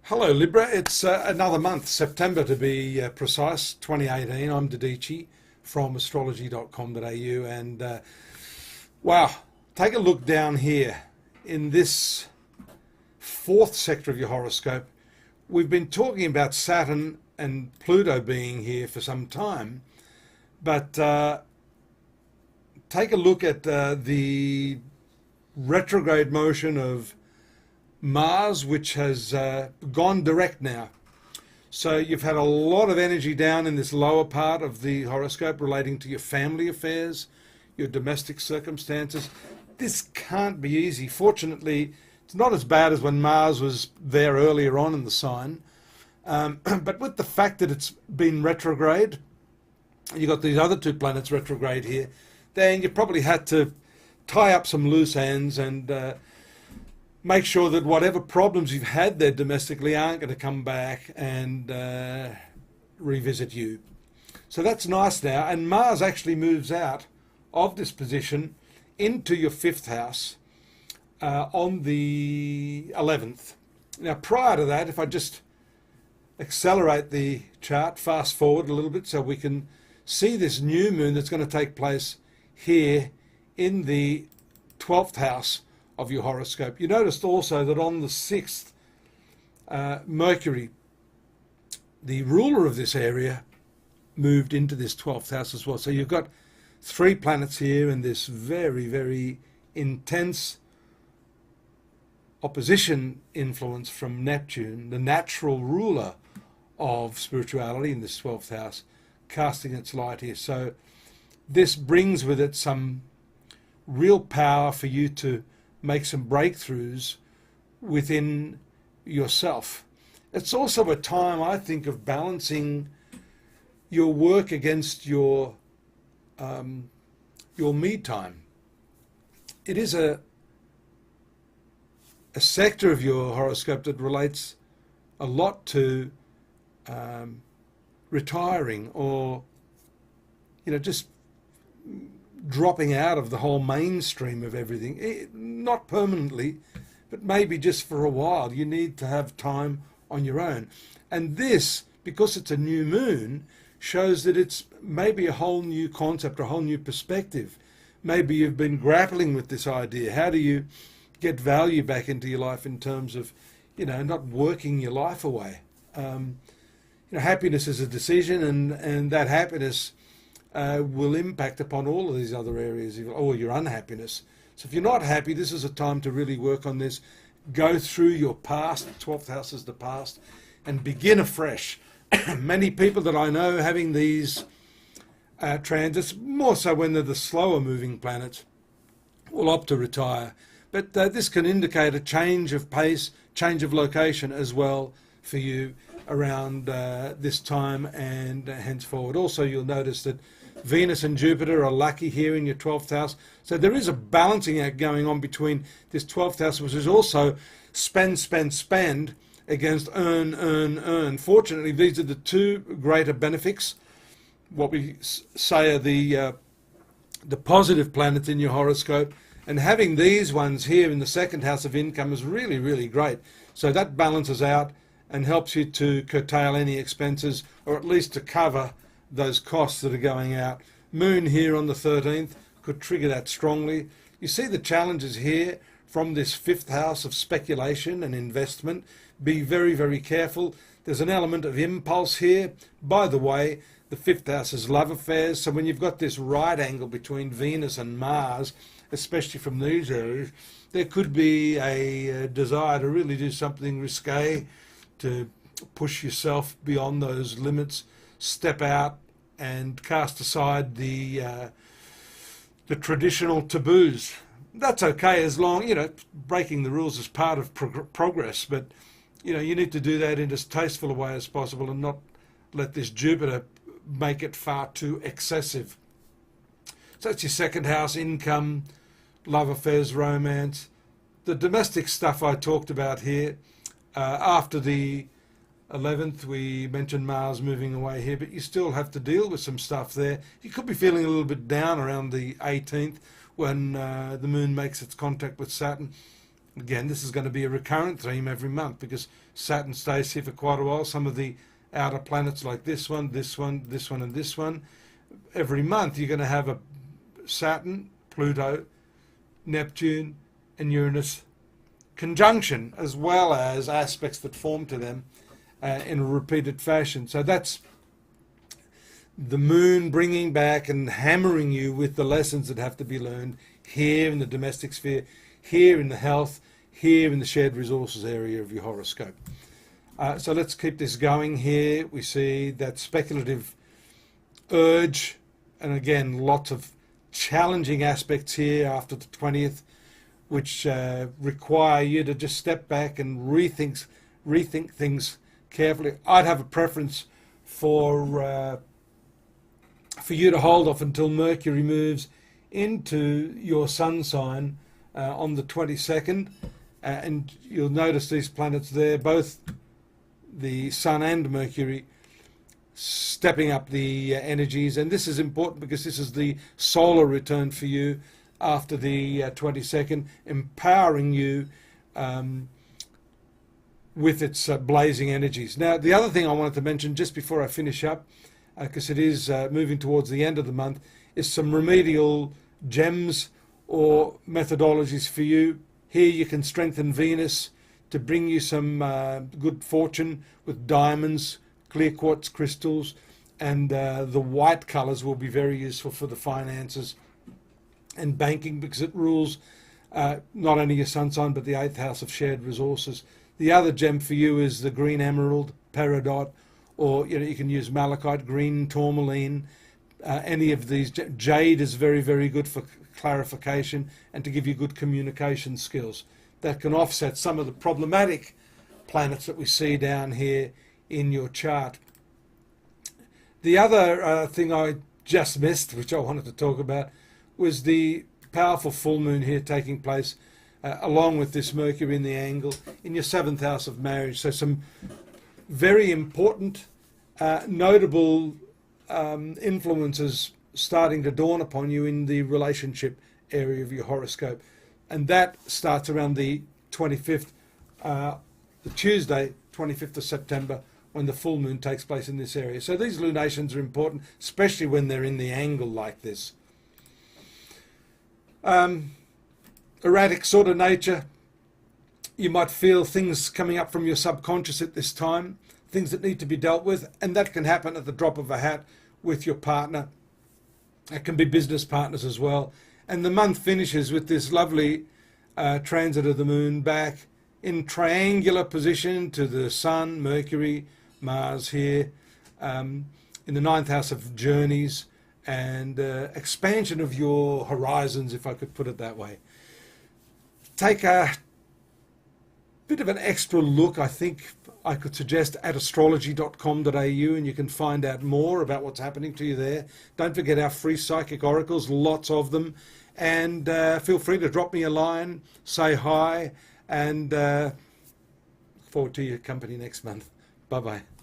Hello Libra, it's another month, September to be precise, 2018. I'm Dadhichi from astrology.com.au and wow, take a look down here in this fourth sector of your horoscope. We've been talking about Saturn and Pluto being here for some time, but take a look at the retrograde motion of Mars, which has gone direct now. So you've had a lot of energy down in this lower part of the horoscope relating to your family affairs, your domestic circumstances. This can't be easy. Fortunately, it's not as bad as when Mars was there earlier on in the sign. But with the fact that it's been retrograde, you've got these other two planets retrograde here, then you probably had to tie up some loose ends and make sure that whatever problems you've had there domestically aren't going to come back and revisit you. So that's nice now. And Mars actually moves out of this position into your fifth house on the 11th. Now, prior to that, if I just accelerate the chart, fast forward a little bit so we can see this new moon that's going to take place here in the 12th house of your horoscope. You noticed also that on the 6th, Mercury, the ruler of this area, moved into this 12th house as well. So you've got three planets here in this very, very intense opposition influence from Neptune, the natural ruler of spirituality in this 12th house, casting its light here. So this brings with it some real power for you to make some breakthroughs within yourself. It's also a time, I think, of balancing your work against your me time. It is a sector of your horoscope that relates a lot to retiring or, just dropping out of the whole mainstream of everything. Not permanently, but maybe just for a while. You need to have time on your own. And this, because it's a new moon, shows that it's maybe a whole new concept, a whole new perspective. Maybe you've been grappling with this idea. How do you get value back into your life in terms of, not working your life away? Happiness is a decision, and that happiness will impact upon all of these other areas, or your unhappiness. So if you're not happy, this is a time to really work on this. Go through your past, the 12th house is the past, and begin afresh. Many people that I know having these transits, more so when they're the slower moving planets, will opt to retire. But this can indicate a change of pace, change of location as well for you around this time and henceforward. Also, you'll notice that Venus and Jupiter are lucky here in your 12th house. So there is a balancing act going on between this 12th house, which is also spend, spend, spend, against earn, earn, earn. Fortunately, these are the two greater benefics, what we say are the positive planets in your horoscope. And having these ones here in the second house of income is really, really great. So that balances out and helps you to curtail any expenses, or at least to cover those costs that are going out. Moon here on the 13th could trigger that strongly. You see the challenges here from this fifth house of speculation and investment. Be very, very careful. There's an element of impulse here. By the way, the fifth house is love affairs. So when you've got this right angle between Venus and Mars, especially from these areas, there could be a desire to really do something risque, to push yourself beyond those limits, step out and cast aside the traditional taboos. That's okay as long, breaking the rules is part of progress, but, you need to do that in as tasteful a way as possible and not let this Jupiter make it far too excessive. So that's your second house, income, love affairs, romance. The domestic stuff I talked about here, after the 11th, we mentioned Mars moving away here, but you still have to deal with some stuff there. You could be feeling a little bit down around the 18th when the moon makes its contact with Saturn. Again, this is going to be a recurrent theme every month because Saturn stays here for quite a while. Some of the outer planets like this one, this one, this one, and this one. Every month you're going to have a Saturn, Pluto, Neptune, and Uranus conjunction, as well as aspects that form to them in a repeated fashion. So that's the moon bringing back and hammering you with the lessons that have to be learned here in the domestic sphere, here in the health, here in the shared resources area of your horoscope. So let's keep this going here. We see that speculative urge, and again, lots of challenging aspects here after the 20th, which require you to just step back and rethink things carefully. I'd have a preference for you to hold off until Mercury moves into your sun sign on the 22nd, and you'll notice these planets there, both the Sun and Mercury, stepping up the energies. And this is important because this is the solar return for you after the 22nd, empowering you with its blazing energies. Now, the other thing I wanted to mention just before I finish up, because it is moving towards the end of the month, is some remedial gems or methodologies for you. Here you can strengthen Venus to bring you some good fortune with diamonds, clear quartz crystals, and the white colours will be very useful for the finances and banking because it rules not only your sun sign but the 8th house of shared resources. The other gem for you is the green emerald, peridot, or you can use malachite, green tourmaline, any of these. Jade is very, very good for clarification and to give you good communication skills. That can offset some of the problematic planets that we see down here in your chart. The other thing I just missed, which I wanted to talk about, was the powerful full moon here taking place along with this Mercury in the angle in your 7th house of marriage. So some very important, notable influences starting to dawn upon you in the relationship area of your horoscope. And that starts around the 25th, the Tuesday, 25th of September, when the full moon takes place in this area. So these lunations are important, especially when they're in the angle like this. Erratic sort of nature. You might feel things coming up from your subconscious at this time, things that need to be dealt with, and that can happen at the drop of a hat with your partner. It can be business partners as well. And the month finishes with this lovely transit of the moon back in triangular position to the Sun, Mercury, Mars here, in the 9th house of journeys and expansion of your horizons, if I could put it that way. Take a bit of an extra look, I think I could suggest, at astrology.com.au, and you can find out more about what's happening to you there. Don't forget our free psychic oracles, lots of them. And feel free to drop me a line, say hi, and look forward to your company next month. Bye-bye.